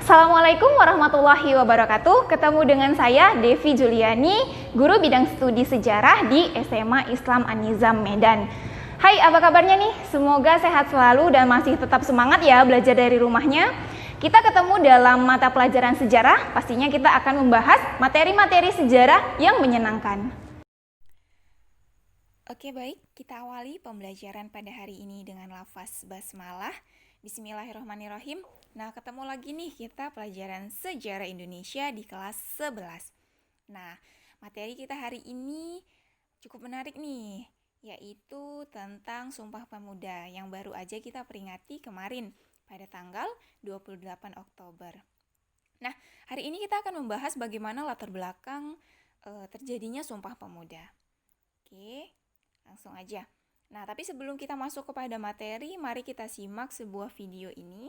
Assalamualaikum warahmatullahi wabarakatuh. Ketemu dengan saya Devi Juliani, guru bidang studi sejarah di SMA Islam An-Nizam Medan. Hai, apa kabarnya nih? Semoga sehat selalu dan masih tetap semangat ya belajar dari rumahnya. Kita ketemu dalam mata pelajaran sejarah, pastinya kita akan membahas materi-materi sejarah yang menyenangkan. Oke baik, kita awali pembelajaran pada hari ini dengan lafaz basmalah. Bismillahirrahmanirrahim. Nah, ketemu lagi nih kita pelajaran sejarah Indonesia di kelas 11. Nah, materi kita hari ini cukup menarik nih, yaitu tentang Sumpah Pemuda yang baru aja kita peringati kemarin pada tanggal 28 Oktober. Nah, hari ini kita akan membahas bagaimana latar belakang terjadinya Sumpah Pemuda. Oke, langsung aja. Nah, tapi sebelum kita masuk kepada materi, mari kita simak sebuah video ini.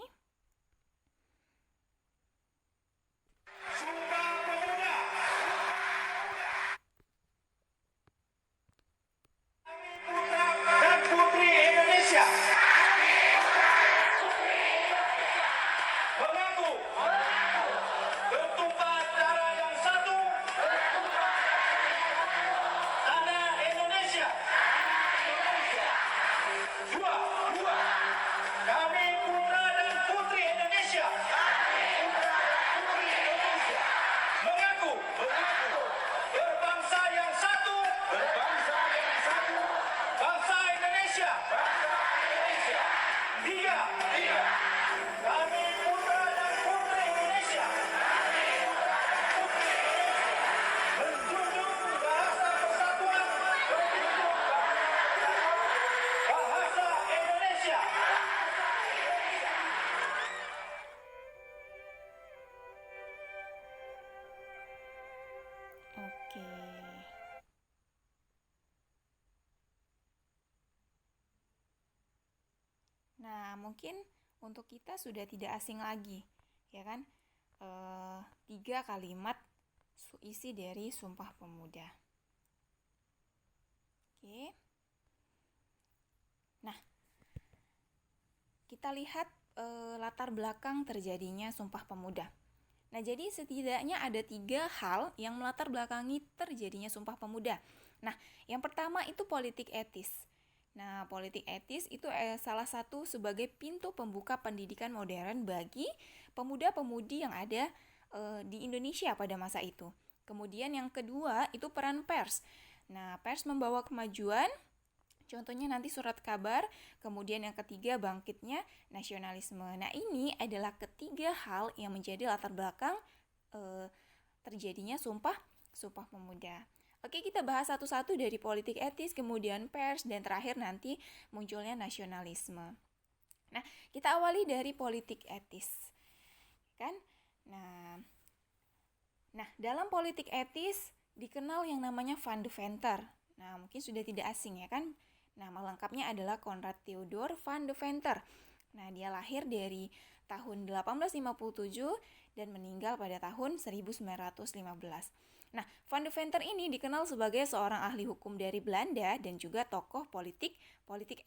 Oke. Nah, mungkin untuk kita sudah tidak asing lagi, ya kan? 3 kalimat isi dari Sumpah Pemuda. Oke. Nah, kita lihat latar belakang terjadinya Sumpah Pemuda. Nah, jadi setidaknya ada 3 hal yang melatar belakangi terjadinya Sumpah Pemuda. Nah, yang pertama itu politik etis. Nah, politik etis itu salah satu sebagai pintu pembuka pendidikan modern bagi pemuda-pemudi yang ada di Indonesia pada masa itu. Kemudian yang kedua itu peran pers. Nah, pers membawa kemajuan, contohnya nanti surat kabar. Kemudian yang ketiga bangkitnya nasionalisme. Nah, ini adalah ketiga hal yang menjadi latar belakang terjadinya Sumpah Pemuda. Oke, kita bahas satu-satu dari politik etis, kemudian pers, dan terakhir nanti munculnya nasionalisme. Nah, kita awali dari politik etis, kan? Nah, dalam politik etis dikenal yang namanya Van de Venter. Nah, mungkin sudah tidak asing ya kan? Nama lengkapnya adalah Konrad Theodor van de Venter. Nah, dia lahir dari tahun 1857 dan meninggal pada tahun 1915. Nah, Van de Venter ini dikenal sebagai seorang ahli hukum dari Belanda dan juga tokoh politik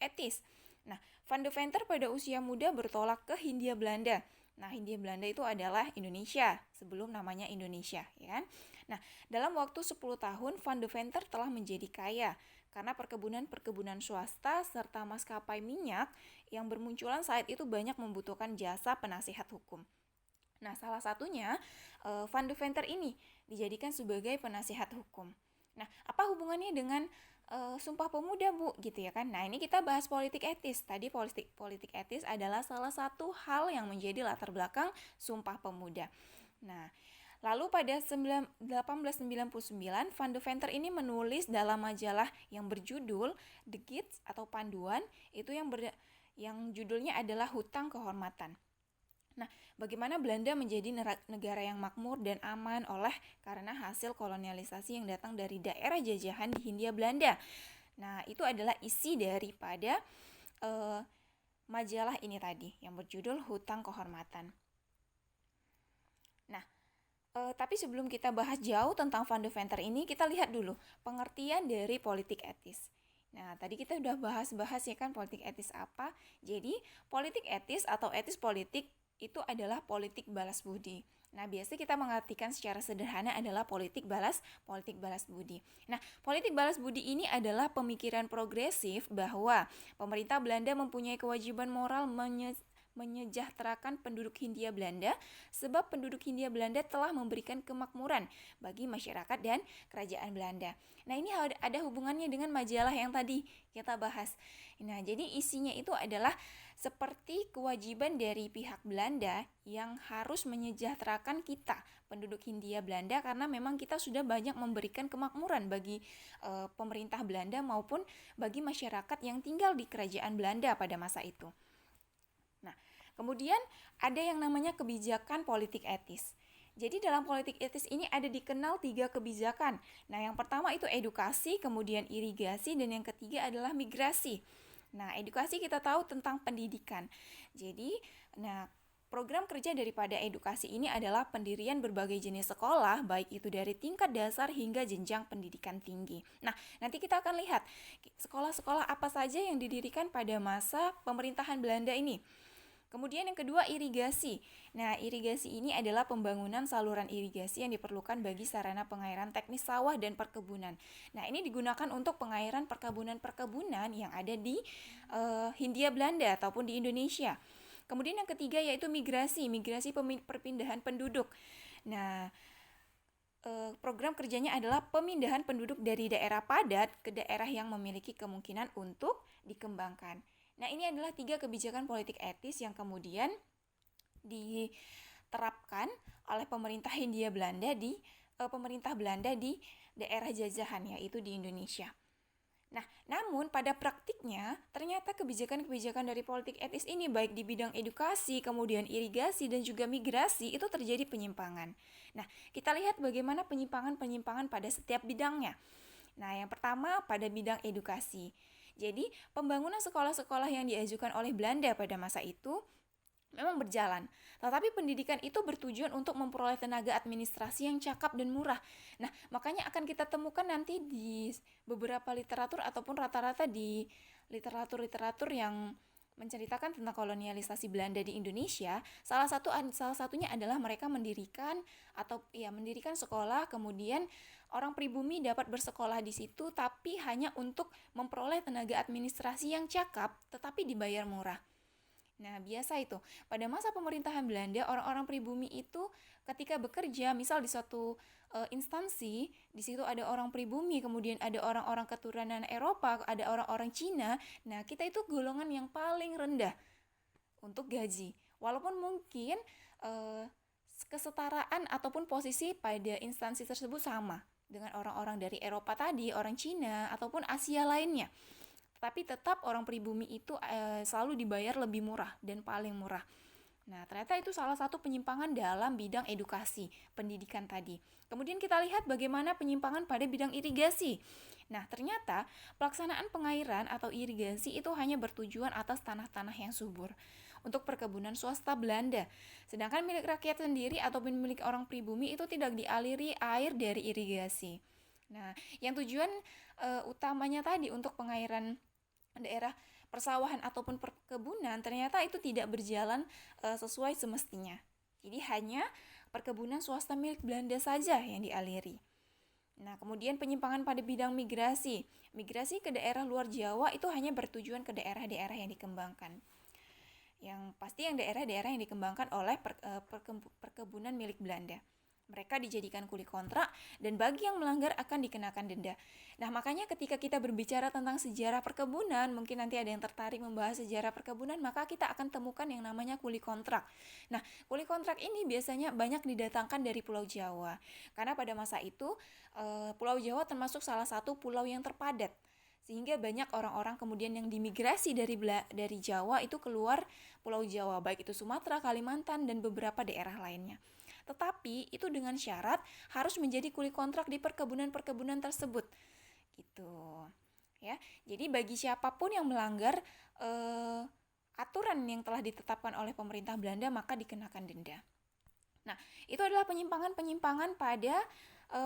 etis. Nah, Van de Venter pada usia muda bertolak ke Hindia Belanda. Nah, Hindia Belanda itu adalah Indonesia, sebelum namanya Indonesia, ya kan? Nah, dalam waktu 10 tahun, Van de Venter telah menjadi kaya karena perkebunan swasta serta maskapai minyak yang bermunculan saat itu banyak membutuhkan jasa penasihat hukum. Nah, salah satunya Van de Venter ini dijadikan sebagai penasihat hukum. Nah, apa hubungannya dengan Sumpah Pemuda, Bu? Gitu ya kan. Nah, ini kita bahas politik etis. Tadi politik etis adalah salah satu hal yang menjadi latar belakang Sumpah Pemuda. Nah, lalu pada 1899, Van de Venter ini menulis dalam majalah yang berjudul The Gids atau Panduan, itu yang judulnya adalah Hutang Kehormatan. Nah, bagaimana Belanda menjadi negara yang makmur dan aman karena hasil kolonialisasi yang datang dari daerah jajahan di Hindia Belanda. Nah, itu adalah isi daripada majalah ini tadi yang berjudul Hutang Kehormatan. Nah, tapi sebelum kita bahas jauh tentang Van de Venter ini, kita lihat dulu pengertian dari politik etis. Nah, tadi kita udah bahas ya kan politik etis apa. Jadi, politik etis atau etis politik itu adalah politik balas budi. Nah, biasa kita mengartikan secara sederhana adalah politik balas budi. Nah, politik balas budi ini adalah pemikiran progresif bahwa pemerintah Belanda mempunyai kewajiban moral menyejahterakan penduduk Hindia Belanda sebab penduduk Hindia Belanda telah memberikan kemakmuran bagi masyarakat dan kerajaan Belanda. Nah, ini ada hubungannya dengan majalah yang tadi kita bahas. Nah, jadi isinya itu adalah seperti kewajiban dari pihak Belanda yang harus menyejahterakan kita, penduduk Hindia Belanda, karena memang kita sudah banyak memberikan kemakmuran bagi pemerintah Belanda maupun bagi masyarakat yang tinggal di kerajaan Belanda pada masa itu. Nah, kemudian ada yang namanya kebijakan politik etis. Jadi dalam politik etis ini ada dikenal 3 kebijakan. Nah, yang pertama itu edukasi, kemudian irigasi, dan yang ketiga adalah migrasi. Nah, edukasi kita tahu tentang pendidikan. Jadi, program kerja daripada edukasi ini adalah pendirian berbagai jenis sekolah, baik itu dari tingkat dasar hingga jenjang pendidikan tinggi. Nah, nanti kita akan lihat sekolah-sekolah apa saja yang didirikan pada masa pemerintahan Belanda ini. Kemudian yang kedua, irigasi. Nah, irigasi ini adalah pembangunan saluran irigasi yang diperlukan bagi sarana pengairan teknis sawah dan perkebunan. Nah, ini digunakan untuk pengairan perkebunan-perkebunan yang ada di Hindia Belanda ataupun di Indonesia. Kemudian yang ketiga yaitu migrasi perpindahan penduduk. Nah, program kerjanya adalah pemindahan penduduk dari daerah padat ke daerah yang memiliki kemungkinan untuk dikembangkan. Nah, ini adalah 3 kebijakan politik etis yang kemudian diterapkan oleh pemerintah Hindia Belanda pemerintah Belanda di daerah jajahan, yaitu di Indonesia. Nah, namun pada praktiknya ternyata kebijakan-kebijakan dari politik etis ini baik di bidang edukasi, kemudian irigasi dan juga migrasi itu terjadi penyimpangan. Nah, kita lihat bagaimana penyimpangan-penyimpangan pada setiap bidangnya. Nah, yang pertama pada bidang edukasi. Jadi, pembangunan sekolah-sekolah yang diajukan oleh Belanda pada masa itu memang berjalan. Tetapi pendidikan itu bertujuan untuk memperoleh tenaga administrasi yang cakap dan murah. Nah, makanya akan kita temukan nanti di beberapa literatur ataupun rata-rata di literatur-literatur yang menceritakan tentang kolonialisasi Belanda di Indonesia, salah satunya adalah mereka mendirikan sekolah, kemudian orang pribumi dapat bersekolah di situ tapi hanya untuk memperoleh tenaga administrasi yang cakap tetapi dibayar murah. Nah, biasa itu. Pada masa pemerintahan Belanda, orang-orang pribumi itu ketika bekerja, misal di suatu instansi, di situ ada orang pribumi, kemudian ada orang-orang keturunan Eropa, ada orang-orang Cina. Nah, kita itu golongan yang paling rendah untuk gaji. Walaupun mungkin kesetaraan ataupun posisi pada instansi tersebut sama dengan orang-orang dari Eropa tadi, orang Cina, ataupun Asia lainnya. Tapi tetap orang pribumi itu selalu dibayar lebih murah dan paling murah. Nah, ternyata itu salah satu penyimpangan dalam bidang edukasi, pendidikan tadi. Kemudian kita lihat bagaimana penyimpangan pada bidang irigasi. Nah, ternyata pelaksanaan pengairan atau irigasi itu hanya bertujuan atas tanah-tanah yang subur untuk perkebunan swasta Belanda. Sedangkan milik rakyat sendiri ataupun milik orang pribumi itu tidak dialiri air dari irigasi. Nah, yang tujuan utamanya tadi untuk pengairan daerah persawahan ataupun perkebunan ternyata itu tidak berjalan sesuai semestinya. Jadi hanya perkebunan swasta milik Belanda saja yang dialiri. Nah, kemudian penyimpangan pada bidang migrasi. Migrasi ke daerah luar Jawa itu hanya bertujuan ke daerah-daerah yang dikembangkan. Yang pasti yang daerah-daerah yang dikembangkan oleh perkebunan milik Belanda. Mereka dijadikan kuli kontrak dan bagi yang melanggar akan dikenakan denda. Nah, makanya ketika kita berbicara tentang sejarah perkebunan, mungkin nanti ada yang tertarik membahas sejarah perkebunan, maka kita akan temukan yang namanya kuli kontrak. Nah, kuli kontrak ini biasanya banyak didatangkan dari Pulau Jawa. Karena pada masa itu Pulau Jawa termasuk salah satu pulau yang terpadat. Sehingga banyak orang-orang kemudian yang dimigrasi dari Jawa itu keluar Pulau Jawa, baik itu Sumatera, Kalimantan, dan beberapa daerah lainnya. Tetapi itu dengan syarat harus menjadi kuli kontrak di perkebunan-perkebunan tersebut. Gitu. Ya. Jadi bagi siapapun yang melanggar aturan yang telah ditetapkan oleh pemerintah Belanda maka dikenakan denda. Nah, itu adalah penyimpangan-penyimpangan pada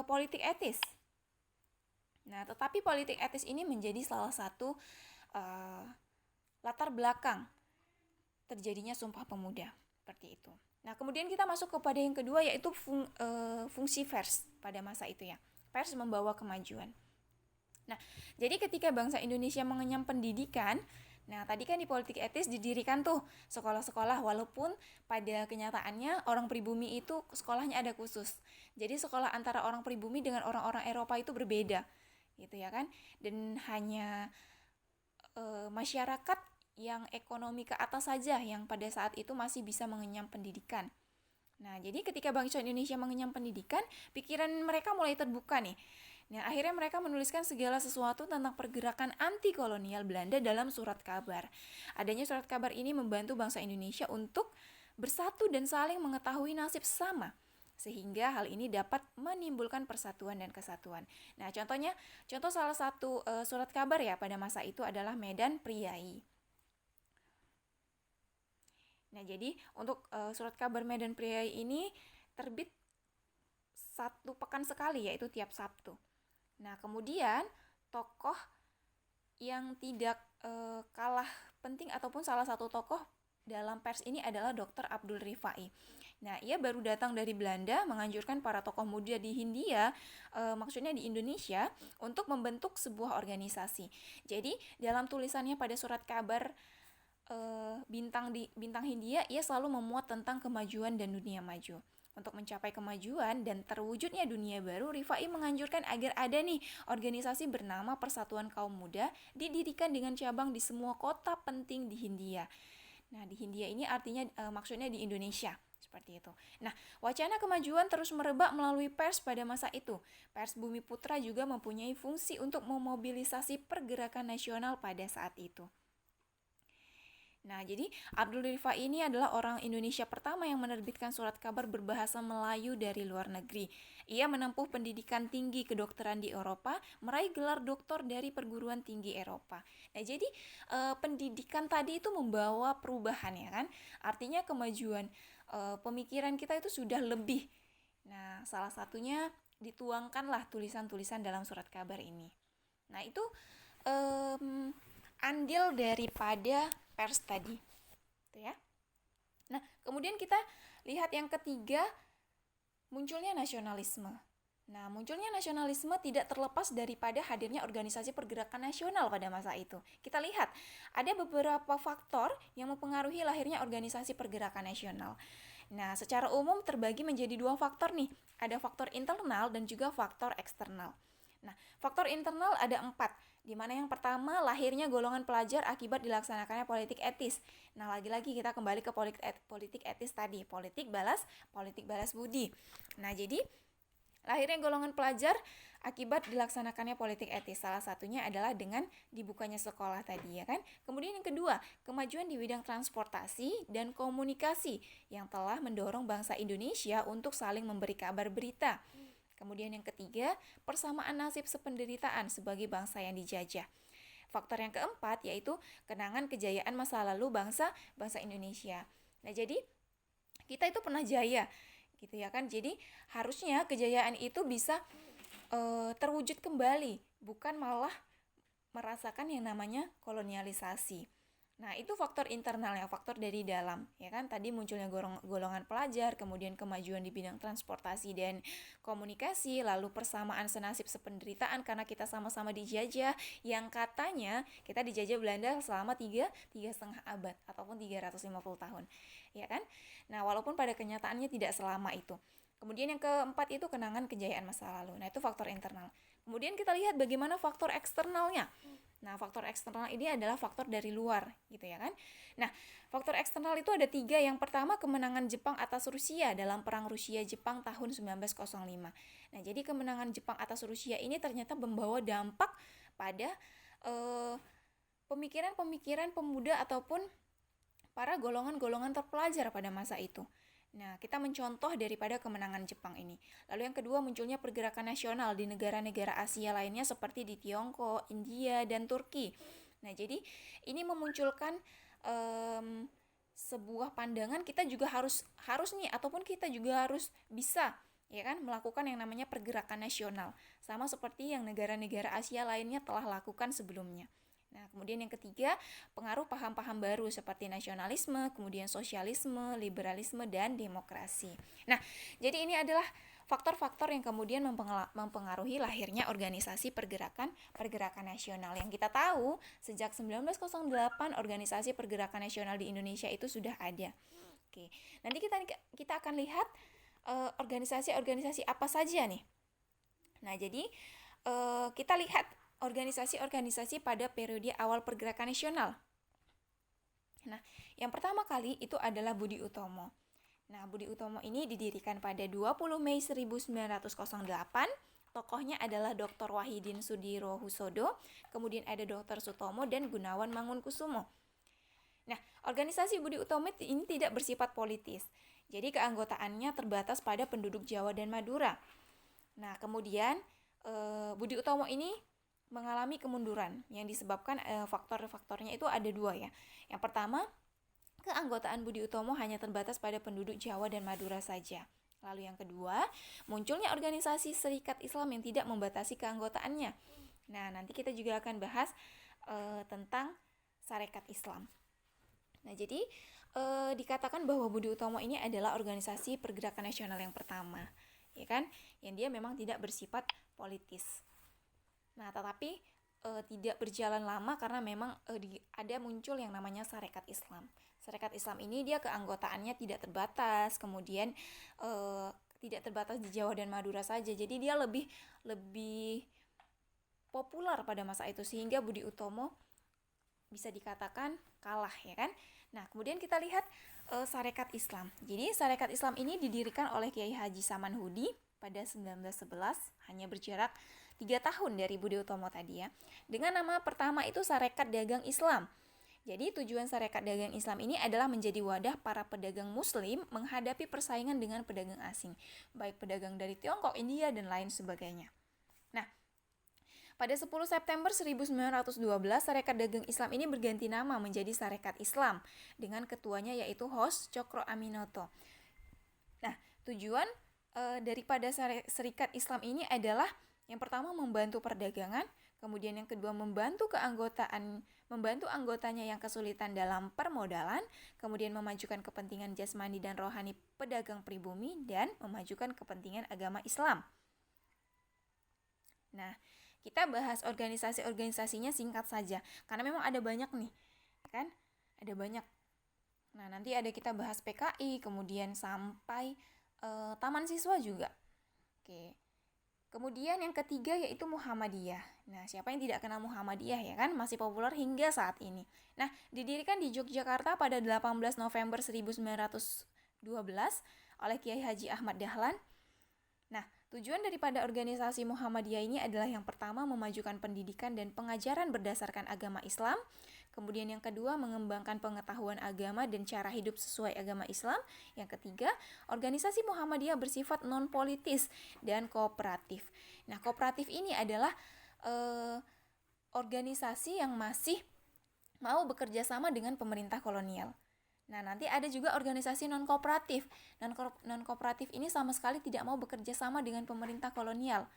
politik etis. Nah, tetapi politik etis ini menjadi salah satu latar belakang terjadinya Sumpah Pemuda. Seperti itu. Nah, kemudian kita masuk kepada yang kedua, yaitu fungsi pers pada masa itu ya. Pers membawa kemajuan. Nah, jadi ketika bangsa Indonesia mengenyam pendidikan, nah tadi kan di politik etis didirikan tuh sekolah-sekolah, walaupun pada kenyataannya orang pribumi itu sekolahnya ada khusus. Jadi sekolah antara orang pribumi dengan orang-orang Eropa itu berbeda, gitu ya kan. Dan hanya masyarakat yang ekonomi ke atas saja yang pada saat itu masih bisa mengenyam pendidikan. Nah, jadi ketika bangsa Indonesia mengenyam pendidikan, pikiran mereka mulai terbuka nih. Nah, akhirnya mereka menuliskan segala sesuatu tentang pergerakan anti kolonial Belanda dalam surat kabar. Adanya surat kabar ini membantu bangsa Indonesia untuk bersatu dan saling mengetahui nasib sesama, sehingga hal ini dapat menimbulkan persatuan dan kesatuan. Nah, contoh salah satu surat kabar ya pada masa itu adalah Medan Priai. Nah, jadi untuk surat kabar Medan Priai ini terbit 1 pekan sekali, yaitu tiap Sabtu. Nah, kemudian tokoh yang tidak kalah penting ataupun salah satu tokoh dalam pers ini adalah Dr. Abdul Rifai. Nah, ia baru datang dari Belanda menganjurkan para tokoh muda di Hindia, maksudnya di Indonesia, untuk membentuk sebuah organisasi. Jadi, dalam tulisannya pada surat kabar Bintang Hindia, ia selalu memuat tentang kemajuan dan dunia maju. Untuk mencapai kemajuan dan terwujudnya dunia baru, Rifai menganjurkan agar ada nih organisasi bernama Persatuan Kaum Muda, didirikan dengan cabang di semua kota penting di Hindia. Nah, di Hindia ini artinya maksudnya di Indonesia, seperti itu. Nah, wacana kemajuan terus merebak melalui pers pada masa itu. Pers Bumi Putra juga mempunyai fungsi untuk memobilisasi pergerakan nasional pada saat itu. Nah, jadi Abdul Rifai ini adalah orang Indonesia pertama yang menerbitkan surat kabar berbahasa Melayu dari luar negeri. Ia menempuh pendidikan tinggi kedokteran di Eropa, meraih gelar doktor dari perguruan tinggi Eropa. Nah, jadi pendidikan tadi itu membawa perubahan ya kan? Artinya kemajuan pemikiran kita itu sudah lebih. Nah, salah satunya dituangkanlah tulisan-tulisan dalam surat kabar ini. Nah, itu andil daripada pers tadi, gitu ya. Nah, kemudian kita lihat yang ketiga, munculnya nasionalisme. Nah, munculnya nasionalisme tidak terlepas daripada hadirnya organisasi pergerakan nasional pada masa itu. Kita lihat, ada beberapa faktor yang mempengaruhi lahirnya organisasi pergerakan nasional. Nah, secara umum terbagi menjadi 2 faktor nih. Ada faktor internal dan juga faktor eksternal. Nah, faktor internal ada 4, di mana yang pertama lahirnya golongan pelajar akibat dilaksanakannya politik etis. Nah, lagi-lagi kita kembali ke politik etis tadi, politik balas budi. Nah, jadi lahirnya golongan pelajar akibat dilaksanakannya politik etis. Salah satunya adalah dengan dibukanya sekolah tadi ya kan. Kemudian yang kedua, kemajuan di bidang transportasi dan komunikasi yang telah mendorong bangsa Indonesia untuk saling memberi kabar berita. Kemudian yang ketiga, persamaan nasib sependeritaan sebagai bangsa yang dijajah. Faktor yang keempat yaitu kenangan kejayaan masa lalu bangsa Indonesia. Nah, jadi kita itu pernah jaya, gitu ya kan. Jadi harusnya kejayaan itu bisa terwujud kembali, bukan malah merasakan yang namanya kolonialisasi. Nah, itu faktor internal ya, faktor dari dalam, ya kan? Tadi munculnya golongan pelajar, kemudian kemajuan di bidang transportasi dan komunikasi, lalu persamaan senasib sependeritaan karena kita sama-sama dijajah, yang katanya kita dijajah Belanda selama 3,5 abad ataupun 350 tahun, ya kan? Nah, walaupun pada kenyataannya tidak selama itu. Kemudian yang keempat itu kenangan kejayaan masa lalu. Nah, itu faktor internal. Kemudian kita lihat bagaimana faktor eksternalnya. Nah, faktor eksternal ini adalah faktor dari luar, gitu ya kan. Nah, faktor eksternal itu ada 3. Yang pertama, kemenangan Jepang atas Rusia dalam Perang Rusia-Jepang tahun 1905. Nah, jadi kemenangan Jepang atas Rusia ini ternyata membawa dampak pada pemikiran-pemikiran pemuda ataupun para golongan-golongan terpelajar pada masa itu. Nah, kita mencontoh daripada kemenangan Jepang ini. Lalu yang kedua, munculnya pergerakan nasional di negara-negara Asia lainnya seperti di Tiongkok, India, dan Turki. Nah, jadi ini memunculkan sebuah pandangan kita juga harus nih, ataupun kita juga harus bisa, ya kan, melakukan yang namanya pergerakan nasional. Sama seperti yang negara-negara Asia lainnya telah lakukan sebelumnya. Nah, kemudian yang ketiga, pengaruh paham-paham baru seperti nasionalisme, kemudian sosialisme, liberalisme, dan demokrasi. Nah, jadi ini adalah faktor-faktor yang kemudian mempengaruhi lahirnya organisasi pergerakan nasional. Yang kita tahu, sejak 1908 organisasi pergerakan nasional di Indonesia itu sudah ada. Oke, nanti kita akan lihat organisasi-organisasi apa saja nih. Nah, jadi kita lihat organisasi-organisasi pada periode awal pergerakan nasional. Nah, yang pertama kali itu adalah Budi Utomo. Nah, Budi Utomo ini didirikan pada 20 Mei 1908. Tokohnya adalah Dr. Wahidin Sudirohusodo, kemudian ada Dr. Sutomo dan Gunawan Mangunkusumo. Nah, organisasi Budi Utomo ini tidak bersifat politis. Jadi keanggotaannya terbatas pada penduduk Jawa dan Madura. Nah, kemudian Budi Utomo ini mengalami kemunduran yang disebabkan faktor-faktornya itu ada dua ya. Yang pertama, keanggotaan Budi Utomo hanya terbatas pada penduduk Jawa dan Madura saja. Lalu yang kedua, munculnya organisasi Serikat Islam yang tidak membatasi keanggotaannya. Nah, nanti kita juga akan bahas tentang Sarekat Islam. Nah, jadi dikatakan bahwa Budi Utomo ini adalah organisasi pergerakan nasional yang pertama, ya kan? Yang dia memang tidak bersifat politis. Nah, tetapi tidak berjalan lama karena memang ada muncul yang namanya Sarekat Islam. Sarekat Islam ini dia keanggotaannya tidak terbatas, kemudian tidak terbatas di Jawa dan Madura saja. Jadi dia lebih populer pada masa itu sehingga Budi Utomo bisa dikatakan kalah, ya kan? Nah, kemudian kita lihat Sarekat Islam. Jadi Sarekat Islam ini didirikan oleh Kiai Haji Samanhudi pada 1911, hanya berjarak 3 tahun dari Budi Utomo tadi ya. Dengan nama pertama itu Sarekat Dagang Islam. Jadi tujuan Sarekat Dagang Islam ini adalah menjadi wadah para pedagang muslim menghadapi persaingan dengan pedagang asing, baik pedagang dari Tiongkok, India, dan lain sebagainya. Nah, pada 10 September 1912, Sarekat Dagang Islam ini berganti nama menjadi Sarekat Islam dengan ketuanya yaitu Hos Cokro Aminoto. Nah, tujuan daripada Serikat Islam ini adalah yang pertama membantu perdagangan, kemudian yang kedua membantu anggotanya yang kesulitan dalam permodalan, kemudian memajukan kepentingan jasmani dan rohani pedagang pribumi, dan memajukan kepentingan agama Islam. Nah, kita bahas organisasi-organisasinya singkat saja, karena memang ada banyak nih, kan? Ada banyak. Nah, nanti kita bahas PKI, kemudian sampai Taman Siswa juga. Oke. Kemudian yang ketiga yaitu Muhammadiyah. Nah, siapa yang tidak kenal Muhammadiyah ya kan? Masih populer hingga saat ini. Nah, didirikan di Yogyakarta pada 18 November 1912 oleh Kiai Haji Ahmad Dahlan. Nah, tujuan daripada organisasi Muhammadiyah ini adalah yang pertama memajukan pendidikan dan pengajaran berdasarkan agama Islam. Kemudian yang kedua, mengembangkan pengetahuan agama dan cara hidup sesuai agama Islam. Yang ketiga, organisasi Muhammadiyah bersifat non-politis dan kooperatif. Nah, kooperatif ini adalah organisasi yang masih mau bekerja sama dengan pemerintah kolonial. Nah, nanti ada juga organisasi non-kooperatif. Non-kooperatif ini sama sekali tidak mau bekerja sama dengan pemerintah kolonial.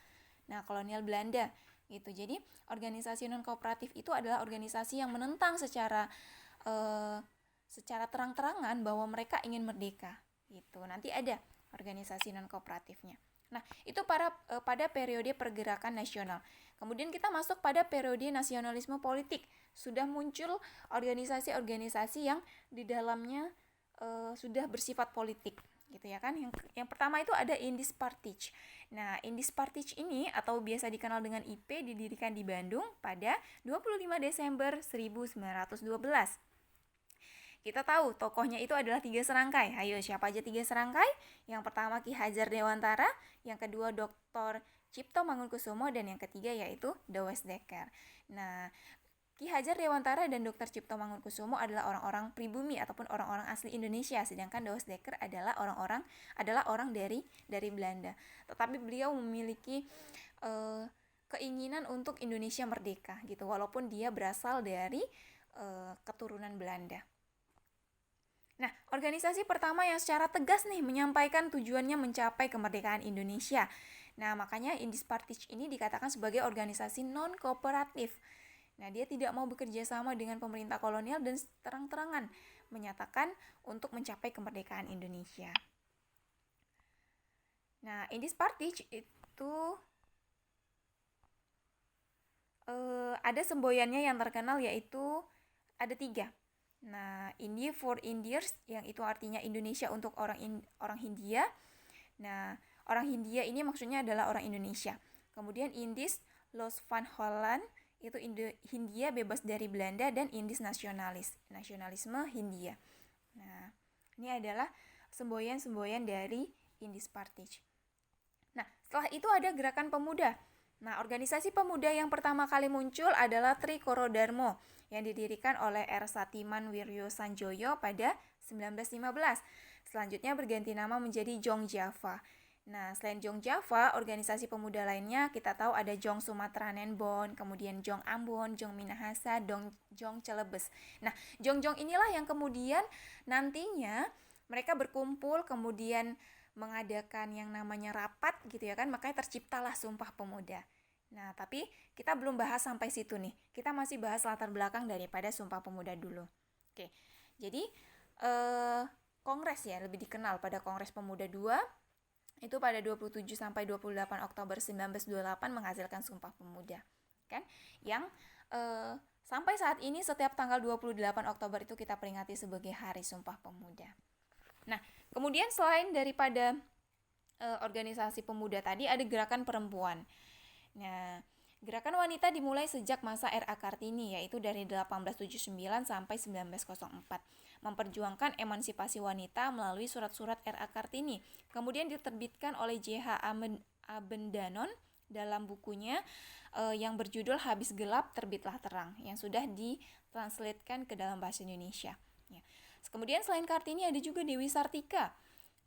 Nah, kolonial Belanda. Gitu. Jadi organisasi non-kooperatif itu adalah organisasi yang menentang secara terang-terangan bahwa mereka ingin merdeka. Gitu. Nanti ada organisasi non-kooperatifnya. Nah, itu pada periode pergerakan nasional. Kemudian kita masuk pada periode nasionalisme politik. Sudah muncul organisasi-organisasi yang di dalamnya sudah bersifat politik. Gitu ya kan. Yang pertama itu ada Indis Partij. Nah, Indis Partij ini atau biasa dikenal dengan IP didirikan di Bandung pada 25 Desember 1912. Kita tahu tokohnya itu adalah 3 serangkai. Ayo, siapa aja 3 serangkai? Yang pertama Ki Hajar Dewantara, yang kedua Dr. Cipto Mangunkusumo, dan yang ketiga yaitu Dewes Dekker. Nah, Ki Hajar Dewantara dan Dr. Cipto Mangunkusumo adalah orang-orang pribumi ataupun orang-orang asli Indonesia, sedangkan Dewes Dekker adalah orang dari Belanda. Tetapi beliau memiliki keinginan untuk Indonesia merdeka gitu, walaupun dia berasal dari keturunan Belanda. Nah, organisasi pertama yang secara tegas nih menyampaikan tujuannya mencapai kemerdekaan Indonesia. Nah, makanya Indis Partij ini dikatakan sebagai organisasi non-kooperatif. Nah, dia tidak mau bekerja sama dengan pemerintah kolonial dan terang-terangan menyatakan untuk mencapai kemerdekaan Indonesia. Nah, Indies Partij itu ada semboyannya yang terkenal, yaitu ada 3. Nah, India for Indians, yang itu artinya Indonesia untuk orang Hindia. Nah, orang Hindia ini maksudnya adalah orang Indonesia. Kemudian Indies Los van Holland, itu Hindia bebas dari Belanda, dan Indies nasionalis, nasionalisme Hindia. Nah, ini adalah semboyan-semboyan dari Indies Partij. Nah, setelah itu ada gerakan pemuda. Nah, organisasi pemuda yang pertama kali muncul adalah Trikoro Darmo yang didirikan oleh R. Satiman Wiryo Sanjoyo pada 1915. Selanjutnya berganti nama menjadi Jong Java. Nah, selain Jong Java, organisasi pemuda lainnya kita tahu ada Jong Sumatera Nenbon, kemudian Jong Ambon, Jong Minahasa, Jong Celebes. Nah, Jong-Jong inilah yang kemudian nantinya mereka berkumpul, kemudian mengadakan yang namanya rapat gitu ya kan, makanya terciptalah Sumpah Pemuda. Nah, tapi kita belum bahas sampai situ nih. Kita masih bahas latar belakang daripada Sumpah Pemuda dulu. Oke, jadi Kongres ya, lebih dikenal pada Kongres Pemuda 2, itu pada 27 sampai 28 Oktober 1928 menghasilkan Sumpah Pemuda. Kan? Yang sampai saat ini setiap tanggal 28 Oktober itu kita peringati sebagai Hari Sumpah Pemuda. Nah, kemudian selain daripada organisasi pemuda tadi, ada gerakan perempuan. Nah, gerakan wanita dimulai sejak masa R.A. Kartini, yaitu dari 1879 sampai 1904. Memperjuangkan emansipasi wanita melalui surat-surat R.A. Kartini. Kemudian diterbitkan oleh J.H. Abendanon dalam bukunya yang berjudul Habis Gelap Terbitlah Terang, yang sudah ditranslatekan ke dalam bahasa Indonesia. Ya. Kemudian selain Kartini ada juga Dewi Sartika.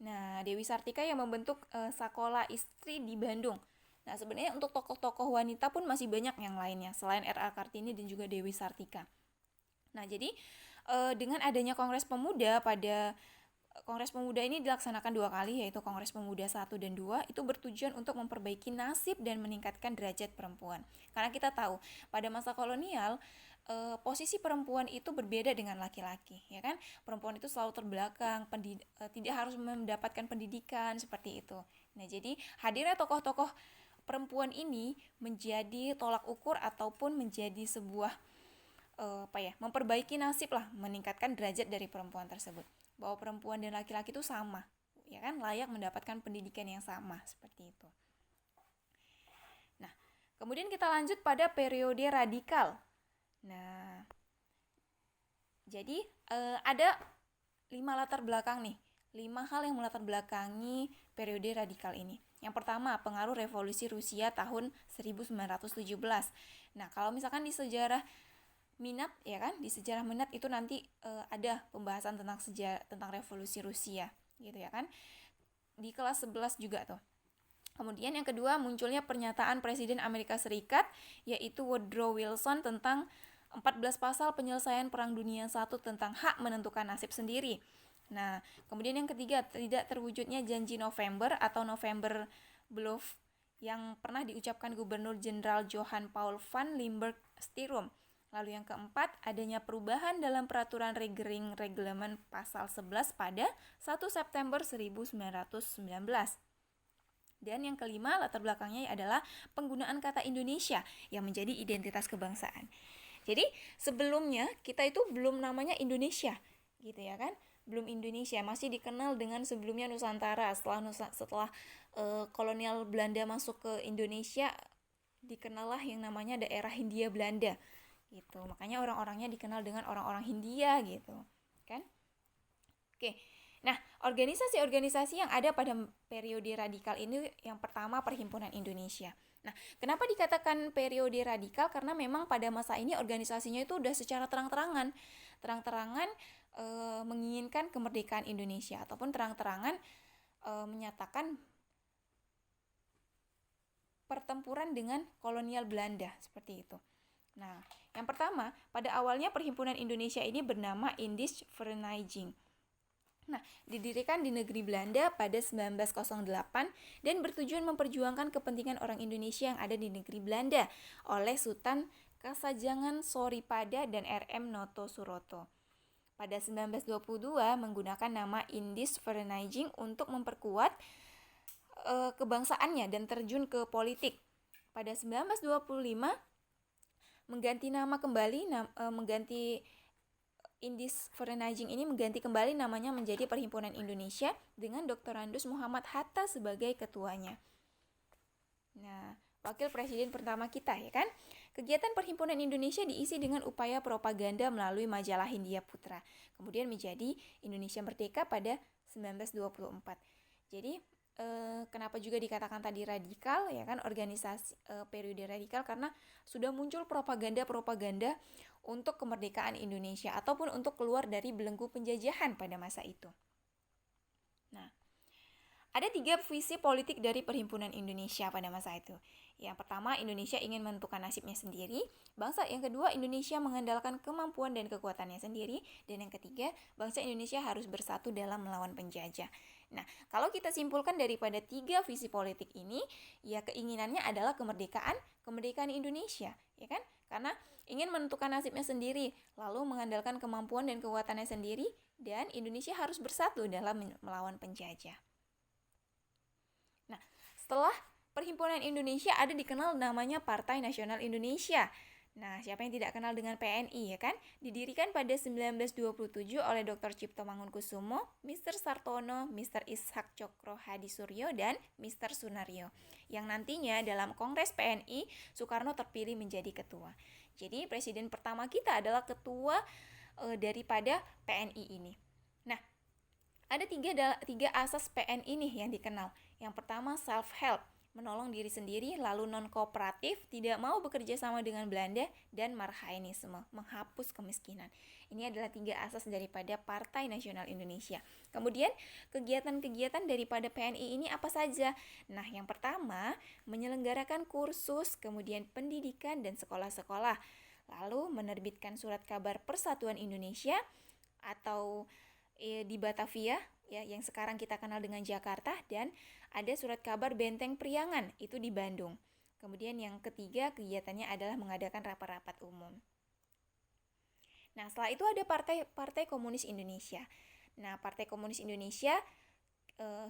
Nah, Dewi Sartika yang membentuk Sakola Istri di Bandung. Nah, sebenarnya untuk tokoh-tokoh wanita pun masih banyak yang lainnya selain R.A. Kartini dan juga Dewi Sartika. Nah, jadi dengan adanya Kongres Pemuda, pada Kongres Pemuda ini dilaksanakan 2 kali, yaitu Kongres Pemuda 1 dan 2, itu bertujuan untuk memperbaiki nasib dan meningkatkan derajat perempuan. Karena kita tahu, pada masa kolonial, posisi perempuan itu berbeda dengan laki-laki, ya kan? Perempuan itu selalu terbelakang, tidak harus mendapatkan pendidikan seperti itu. Nah, jadi hadirnya tokoh-tokoh perempuan ini menjadi tolak ukur ataupun menjadi sebuah memperbaiki nasib lah, meningkatkan derajat dari perempuan tersebut. Bahwa perempuan dan laki-laki itu sama, ya kan, layak mendapatkan pendidikan yang sama seperti itu. Nah, kemudian kita lanjut pada periode radikal. Nah, jadi ada 5 latar belakang nih, 5 hal yang melatar belakangi periode radikal ini. Yang pertama, pengaruh revolusi Rusia tahun 1917. Nah, kalau misalkan di sejarah minat, ya kan, di sejarah minat itu nanti ada pembahasan tentang revolusi Rusia gitu ya kan, di kelas 11 juga tuh. Kemudian yang kedua, munculnya pernyataan Presiden Amerika Serikat yaitu Woodrow Wilson tentang 14 pasal penyelesaian Perang Dunia I tentang hak menentukan nasib sendiri. Nah, kemudian yang ketiga, tidak terwujudnya janji November atau November Bluff yang pernah diucapkan Gubernur Jenderal Johann Paul van Limburg Stirum. Lalu yang keempat, adanya perubahan dalam peraturan reglemen pasal 11 pada 1 September 1919. Dan yang kelima, latar belakangnya adalah penggunaan kata Indonesia yang menjadi identitas kebangsaan. Jadi sebelumnya kita itu belum namanya Indonesia, gitu ya kan? Belum Indonesia, masih dikenal dengan sebelumnya Nusantara. Setelah kolonial Belanda masuk ke Indonesia, dikenallah yang namanya daerah Hindia Belanda. Gitu. Makanya orang-orangnya dikenal dengan orang-orang Hindia gitu, kan? Oke. Nah, organisasi-organisasi yang ada pada periode radikal ini, yang pertama Perhimpunan Indonesia. Nah, kenapa dikatakan periode radikal? Karena memang pada masa ini organisasinya itu udah secara terang-terangan menginginkan kemerdekaan Indonesia ataupun terang-terangan menyatakan pertempuran dengan kolonial Belanda seperti itu. Nah, yang pertama, pada awalnya Perhimpunan Indonesia ini bernama Indisch Vereniging. Nah, didirikan di negeri Belanda pada 1908 dan bertujuan memperjuangkan kepentingan orang Indonesia yang ada di negeri Belanda oleh Sultan Kasajangan Soripada dan R.M. Noto Suroto. Pada 1922 menggunakan nama Indis Vereniging untuk memperkuat kebangsaannya dan terjun ke politik. Pada 1925 mengganti nama kembali mengganti Indis Vereniging ini mengganti kembali namanya menjadi Perhimpunan Indonesia dengan Dr. Andus Muhammad Hatta sebagai ketuanya. Nah, wakil presiden pertama kita ya kan. Kegiatan Perhimpunan Indonesia diisi dengan upaya propaganda melalui majalah Hindia Putra. Kemudian menjadi Indonesia Merdeka pada 1924. Jadi kenapa juga dikatakan tadi radikal ya kan, organisasi periode radikal karena sudah muncul propaganda untuk kemerdekaan Indonesia ataupun untuk keluar dari belenggu penjajahan pada masa itu. Nah, ada 3 visi politik dari Perhimpunan Indonesia pada masa itu. Yang pertama, Indonesia ingin menentukan nasibnya sendiri. Bangsa yang kedua, Indonesia mengandalkan kemampuan dan kekuatannya sendiri. Dan yang ketiga, bangsa Indonesia harus bersatu dalam melawan penjajah. Nah, kalau kita simpulkan daripada 3 visi politik ini, ya keinginannya adalah kemerdekaan Indonesia, ya kan? Karena ingin menentukan nasibnya sendiri, lalu mengandalkan kemampuan dan kekuatannya sendiri, dan Indonesia harus bersatu dalam melawan penjajah. Nah, setelah Perhimpunan Indonesia ada dikenal namanya Partai Nasional Indonesia. Nah, siapa yang tidak kenal dengan PNI ya kan? Didirikan pada 1927 oleh Dr. Cipto Mangunkusumo, Mr. Sartono, Mr. Ishak Cokro Hadisuryo, dan Mr. Sunaryo. Yang nantinya dalam Kongres PNI, Soekarno terpilih menjadi ketua. Jadi presiden pertama kita adalah ketua daripada PNI ini. Nah, ada tiga asas PNI nih yang dikenal. Yang pertama self-help, menolong diri sendiri, lalu non-kooperatif, tidak mau bekerja sama dengan Belanda, dan marhainisme, menghapus kemiskinan. Ini adalah 3 asas daripada Partai Nasional Indonesia. Kemudian, kegiatan-kegiatan daripada PNI ini apa saja? Nah, yang pertama, menyelenggarakan kursus, kemudian pendidikan dan sekolah-sekolah. Lalu, menerbitkan surat kabar Persatuan Indonesia atau di Batavia, ya, yang sekarang kita kenal dengan Jakarta, dan ada surat kabar Benteng Priangan, itu di Bandung. Kemudian yang ketiga kegiatannya adalah mengadakan rapat-rapat umum. Nah, setelah itu ada Partai Komunis Indonesia. Nah, Partai Komunis Indonesia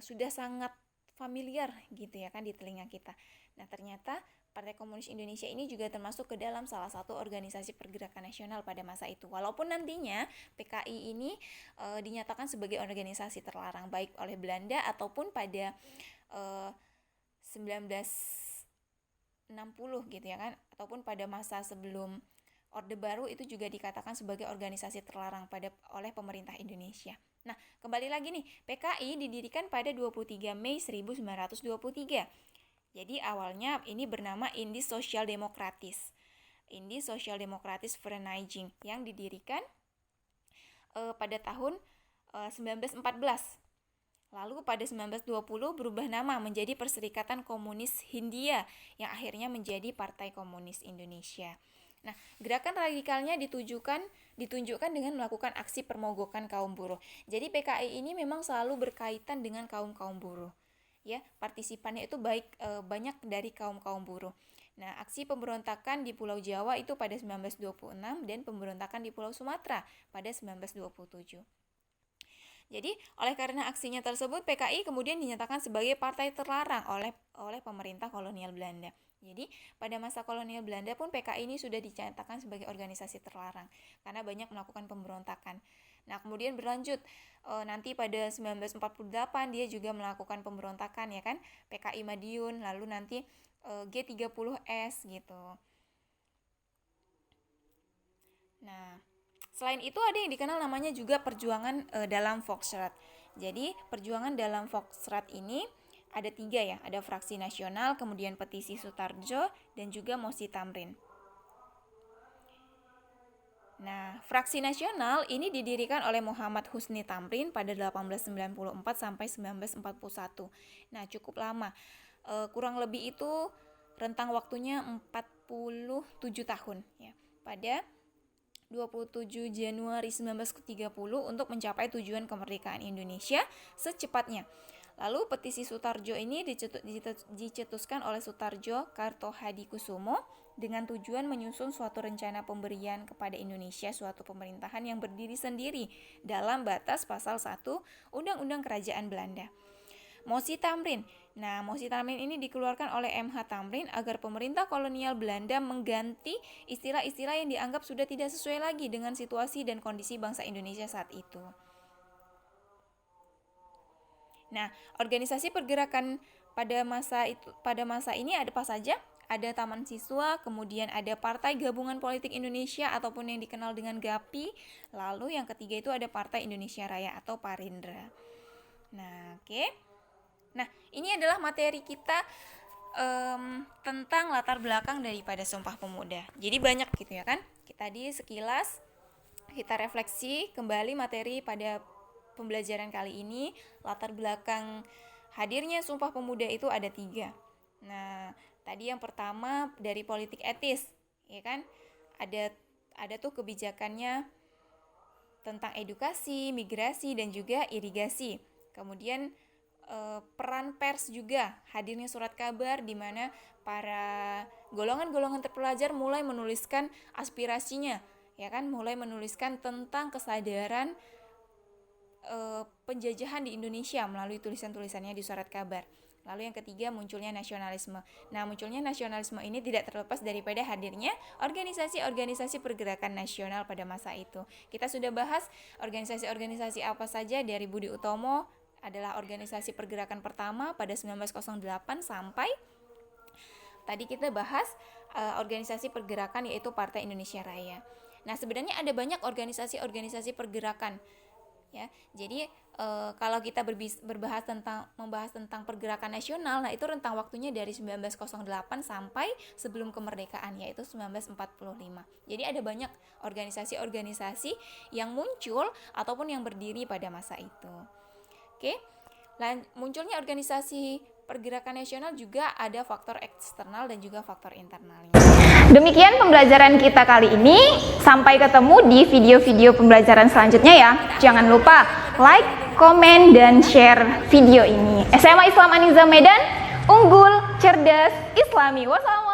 sudah sangat familiar gitu ya kan di telinga kita. Nah, ternyata Partai Komunis Indonesia ini juga termasuk ke dalam salah satu organisasi pergerakan nasional pada masa itu. Walaupun nantinya PKI ini dinyatakan sebagai organisasi terlarang baik oleh Belanda ataupun pada 1960 gitu ya kan, ataupun pada masa sebelum Orde Baru itu juga dikatakan sebagai organisasi terlarang oleh pemerintah Indonesia. Nah, kembali lagi nih, PKI didirikan pada 23 Mei 1923. Jadi awalnya ini bernama Indis Sosial Demokratis. Indis Sosial Demokratis Vereniging yang didirikan pada tahun 1914. Lalu pada 1920 berubah nama menjadi Perserikatan Komunis Hindia yang akhirnya menjadi Partai Komunis Indonesia. Nah, gerakan radikalnya ditunjukkan dengan melakukan aksi permogokan kaum buruh. Jadi PKI ini memang selalu berkaitan dengan kaum buruh. Ya, partisipannya itu banyak dari kaum buruh. Nah, aksi pemberontakan di Pulau Jawa itu pada 1926 dan pemberontakan di Pulau Sumatera pada 1927. Jadi, oleh karena aksinya tersebut, PKI kemudian dinyatakan sebagai partai terlarang oleh pemerintah kolonial Belanda. Jadi, pada masa kolonial Belanda pun PKI ini sudah dinyatakan sebagai organisasi terlarang karena banyak melakukan pemberontakan. Nah, kemudian berlanjut nanti pada 1948 dia juga melakukan pemberontakan ya kan, PKI Madiun, lalu nanti G30S gitu. Nah, selain itu ada yang dikenal namanya juga perjuangan dalam Foxtrot. Jadi perjuangan dalam Foxtrot ini ada 3 ya, ada Fraksi Nasional, kemudian Petisi Sutarjo, dan juga Mosi Tamrin. Nah, Fraksi Nasional ini didirikan oleh Muhammad Husni Tamrin pada 1894 sampai 1941. Nah, cukup lama. Kurang lebih itu rentang waktunya 47 tahun ya. Pada 27 Januari 1930 untuk mencapai tujuan kemerdekaan Indonesia secepatnya. Lalu petisi Sutarjo ini dicetuskan oleh Sutarjo Kartohadikusumo dengan tujuan menyusun suatu rencana pemberian kepada Indonesia suatu pemerintahan yang berdiri sendiri dalam batas pasal 1 Undang-Undang Kerajaan Belanda. Mosi Tamrin. Nah, Mosi Tamrin ini dikeluarkan oleh M.H. Tamrin agar pemerintah kolonial Belanda mengganti istilah-istilah yang dianggap sudah tidak sesuai lagi dengan situasi dan kondisi bangsa Indonesia saat itu. Nah, organisasi pergerakan pada masa ini ada apa saja? Ada Taman Siswa, kemudian ada Partai Gabungan Politik Indonesia ataupun yang dikenal dengan GAPI, lalu yang ketiga itu ada Partai Indonesia Raya atau Parindra. Nah, oke. Nah, ini adalah materi kita tentang latar belakang daripada Sumpah Pemuda. Jadi banyak gitu ya kan? Tadi sekilas kita refleksi kembali materi pada pembelajaran kali ini. Latar belakang hadirnya Sumpah Pemuda itu ada 3. Nah, tadi yang pertama dari politik etis, ya kan? Ada tuh kebijakannya tentang edukasi, migrasi dan juga irigasi. Kemudian peran pers juga, hadirnya surat kabar di mana para golongan-golongan terpelajar mulai menuliskan aspirasinya, ya kan? Mulai menuliskan tentang kesadaran penjajahan di Indonesia melalui tulisan-tulisannya di surat kabar. Lalu yang ketiga munculnya nasionalisme. Nah, munculnya nasionalisme ini tidak terlepas daripada hadirnya organisasi-organisasi pergerakan nasional pada masa itu. Kita sudah bahas organisasi-organisasi apa saja dari Budi Utomo adalah organisasi pergerakan pertama pada 1908 sampai tadi kita bahas organisasi pergerakan yaitu Partai Indonesia Raya. Nah, sebenarnya ada banyak organisasi-organisasi pergerakan. Ya, jadi kalau kita membahas tentang pergerakan nasional, nah itu rentang waktunya dari 1908 sampai sebelum kemerdekaan yaitu 1945. Jadi ada banyak organisasi-organisasi yang muncul ataupun yang berdiri pada masa itu. Oke. Munculnya organisasi pergerakan nasional juga ada faktor eksternal dan juga faktor internalnya. Demikian pembelajaran kita kali ini. Sampai ketemu di video-video pembelajaran selanjutnya ya. Jangan lupa like, komen, dan share video ini. SMA Islam Aniza Medan, unggul, cerdas, Islami. Wassalamualaikum.